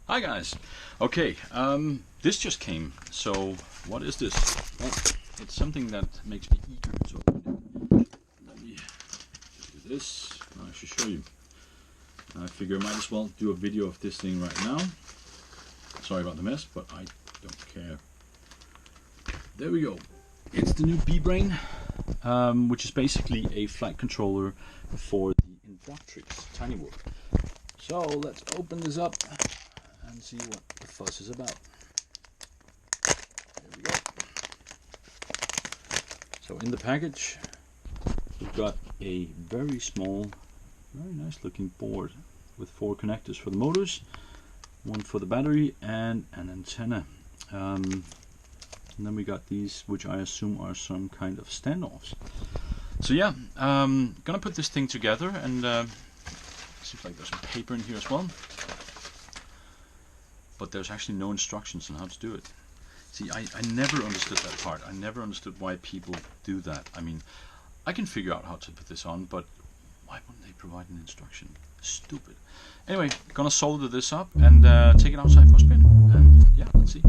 Hi guys. Okay, this just came. So what is this? Well, it's something that makes me eager to open it. Let me do this. I should show you. I figure I might as well do a video of this thing right now. Sorry about the mess, but I don't care. There we go. It's the new BeeBrain, which is basically a flight controller for the Inductrix Tiny Whoop. So let's open this up and see what the fuss is about. There we go. So in the package, we've got a very small, very nice looking board with 4 connectors for the motors, 1 for the battery, and an antenna. And then we got these, which I assume are some kind of standoffs. So yeah, gonna put this thing together, and seems like there's some paper in here as well. But there's actually no instructions on how to do it. See, I never understood that part. I never understood why people do that. I mean, I can figure out how to put this on, but why wouldn't they provide an instruction? Stupid. Anyway, gonna solder this up and take it outside for a spin. And yeah, let's see.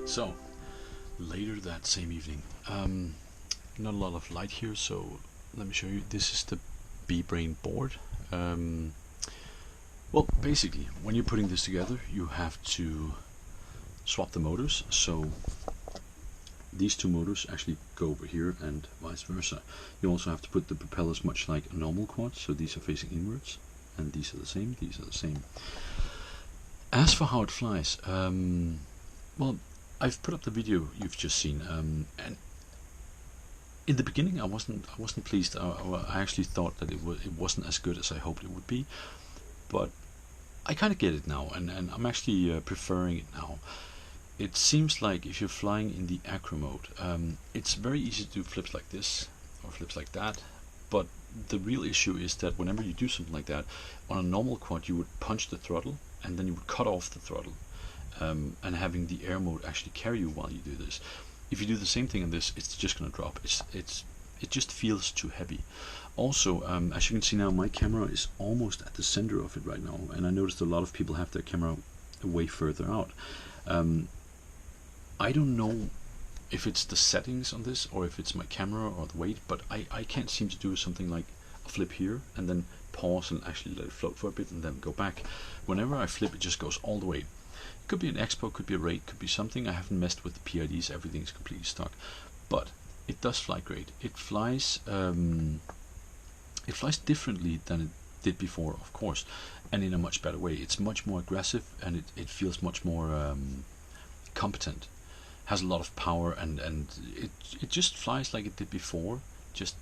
So, later that same evening, not a lot of light here, so let me show you. This is the BeeBrain board. Well, basically, when you're putting this together, you have to swap the motors. So these 2 motors actually go over here and vice versa. You also have to put the propellers much like a normal quad, so these are facing inwards, and these are the same, these are the same. As for how it flies, well, I've put up the video you've just seen, and in the beginning I wasn't pleased. I actually thought that it wasn't as good as I hoped it would be, but I kind of get it now, and I'm actually preferring it now. It seems like if you're flying in the acro mode, it's very easy to do flips like this or flips like that, but the real issue is that whenever you do something like that, on a normal quad you would punch the throttle and then you would cut off the throttle. And having the air mode actually carry you while you do this. If you do the same thing on this, it's just gonna drop. It just feels too heavy. Also, as you can see now, my camera is almost at the center of it right now, and I noticed a lot of people have their camera way further out. I don't know if it's the settings on this or if it's my camera or the weight, but I can't seem to do something like a flip here and then pause and actually let it float for a bit and then go back. Whenever I flip, it just goes all the way. Could be an expo, could be a rate, could be something. I haven't messed with the PIDs, everything's completely stuck, but it does fly great. It flies differently than it did before, of course, and in a much better way. It's much more aggressive, and it feels much more competent. Has a lot of power, and it just flies like it did before, just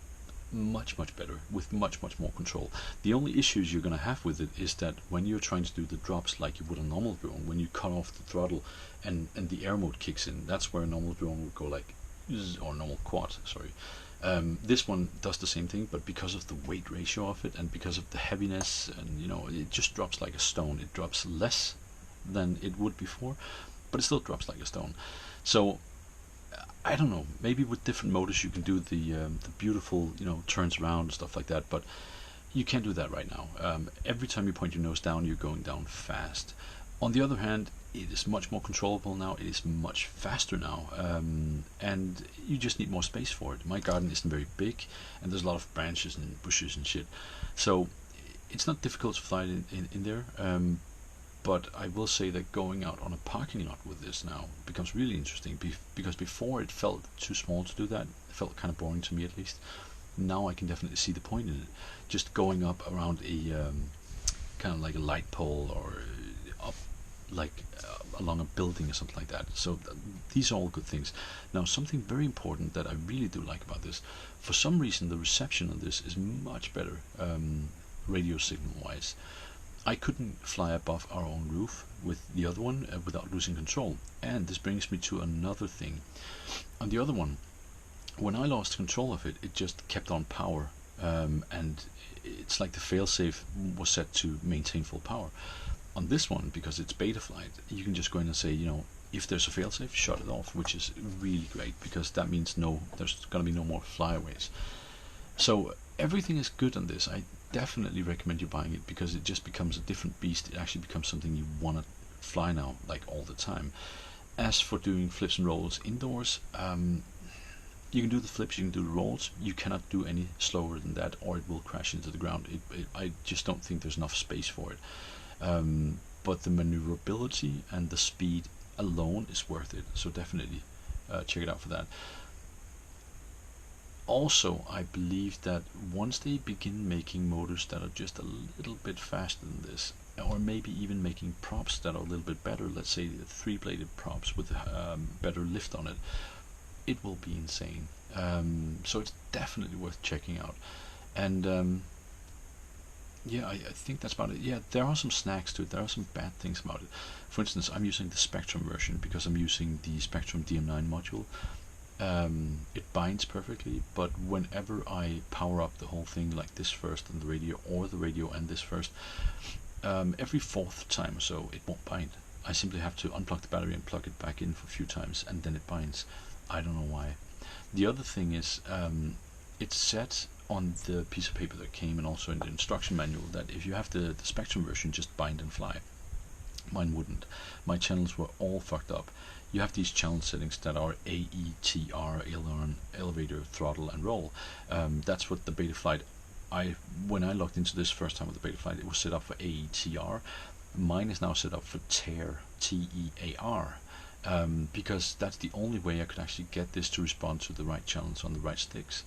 much better, with much more control. The only issues you're going to have with it is that when you're trying to do the drops like you would a normal drone, when you cut off the throttle and the air mode kicks in, that's where a normal drone would go like, or normal quad, sorry. This one does the same thing, but because of the weight ratio of it and because of the heaviness, and you know, it just drops like a stone. It drops less than it would before, but it still drops like a stone. So I don't know, maybe with different motors you can do the beautiful, you know, turns around and stuff like that, but you can't do that right now. Every time you point your nose down, you're going down fast. On the other hand, it is much more controllable now, it is much faster now, and you just need more space for it. My garden isn't very big, and there's a lot of branches and bushes and shit, so it's not difficult to fly it in there. But I will say that going out on a parking lot with this now becomes really interesting, because before it felt too small to do that. It felt kind of boring to me, at least. Now I can definitely see the point in it. Just going up around a kind of like a light pole, or up like along a building or something like that. So these are all good things. Now, something very important that I really do like about this, for some reason the reception on this is much better, radio signal wise. I couldn't fly above our own roof with the other one without losing control. And this brings me to another thing. On the other one, when I lost control of it, it just kept on power, and it's like the failsafe was set to maintain full power. On this one, because it's beta flight, you can just go in and say, you know, if there's a failsafe, shut it off, which is really great, because that means there's going to be no more flyaways. So everything is good on this. I definitely recommend you buying it, because it just becomes a different beast. It actually becomes something you want to fly now, like all the time. As for doing flips and rolls indoors, you can do the flips, you can do the rolls. You cannot do any slower than that, or it will crash into the ground. I just don't think there's enough space for it. But the maneuverability and the speed alone is worth it. So definitely check it out for that. Also, I believe that once they begin making motors that are just a little bit faster than this, or maybe even making props that are a little bit better, let's say the 3-bladed props with better lift on it, it will be insane. So it's definitely worth checking out. And yeah, I think that's about it. Yeah, there are some snacks to it. There are some bad things about it. For instance, I'm using the Spectrum version because I'm using the Spectrum DM9 module. It binds perfectly, but whenever I power up the whole thing, like this first and the radio, or the radio and this first, every 4th time or so it won't bind. I simply have to unplug the battery and plug it back in for a few times, and then it binds. I don't know why. The other thing is, it's set on the piece of paper that came, and also in the instruction manual, that if you have the Spectrum version, just bind and fly. Mine wouldn't. My channels were all fucked up. You have these channel settings that are AETR, aileron, elevator, throttle, and roll. That's what the beta flight, when I logged into this first time with the beta flight, it was set up for AETR. Mine is now set up for TEAR, T-E-A-R, because that's the only way I could actually get this to respond to the right channels on the right sticks.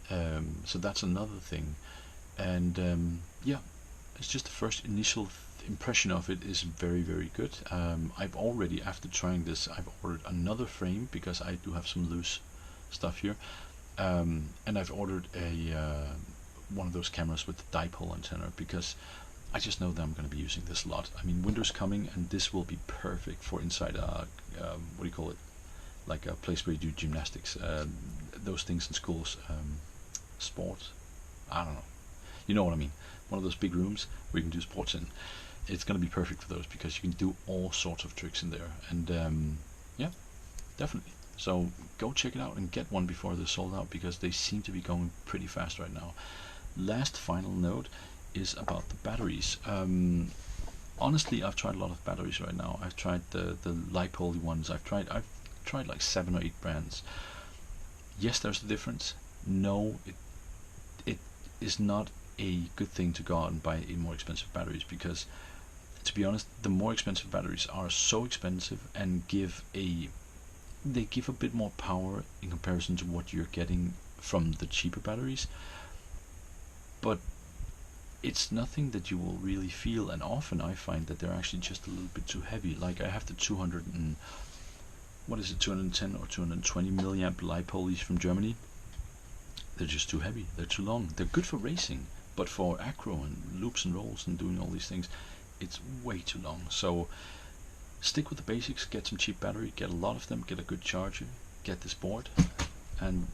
So that's another thing. And yeah, it's just the first initial impression of it is very good. I've already, after trying this, I've ordered another frame, because I do have some loose stuff here, and I've ordered a one of those cameras with the dipole antenna, because I just know that I'm going to be using this a lot. I mean, winter's coming, and this will be perfect for inside a what do you call it, like a place where you do gymnastics, those things in schools, sports, I don't know, you know what I mean, one of those big rooms where you can do sports in. It's going to be perfect for those, because you can do all sorts of tricks in there. And yeah, definitely. So go check it out and get one before they're sold out, because they seem to be going pretty fast right now. Last final note is about the batteries. Honestly, I've tried a lot of batteries right now. I've tried the lipoly ones. I've tried like 7 or 8 brands. Yes, there's a difference. No, it is not a good thing to go out and buy more expensive batteries, because, to be honest, the more expensive batteries are so expensive and they give a bit more power in comparison to what you're getting from the cheaper batteries, but it's nothing that you will really feel. And often I find that they're actually just a little bit too heavy. Like, I have the 210 or 220 milliamp lipolys from Germany. they're just too heavy, they're too long. They're good for racing, but for acro and loops and rolls and doing all these things, it's way too long. So stick with the basics, get some cheap battery, get a lot of them, get a good charger, get this board, and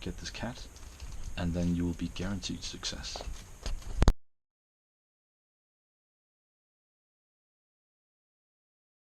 get this cat, and then you will be guaranteed success.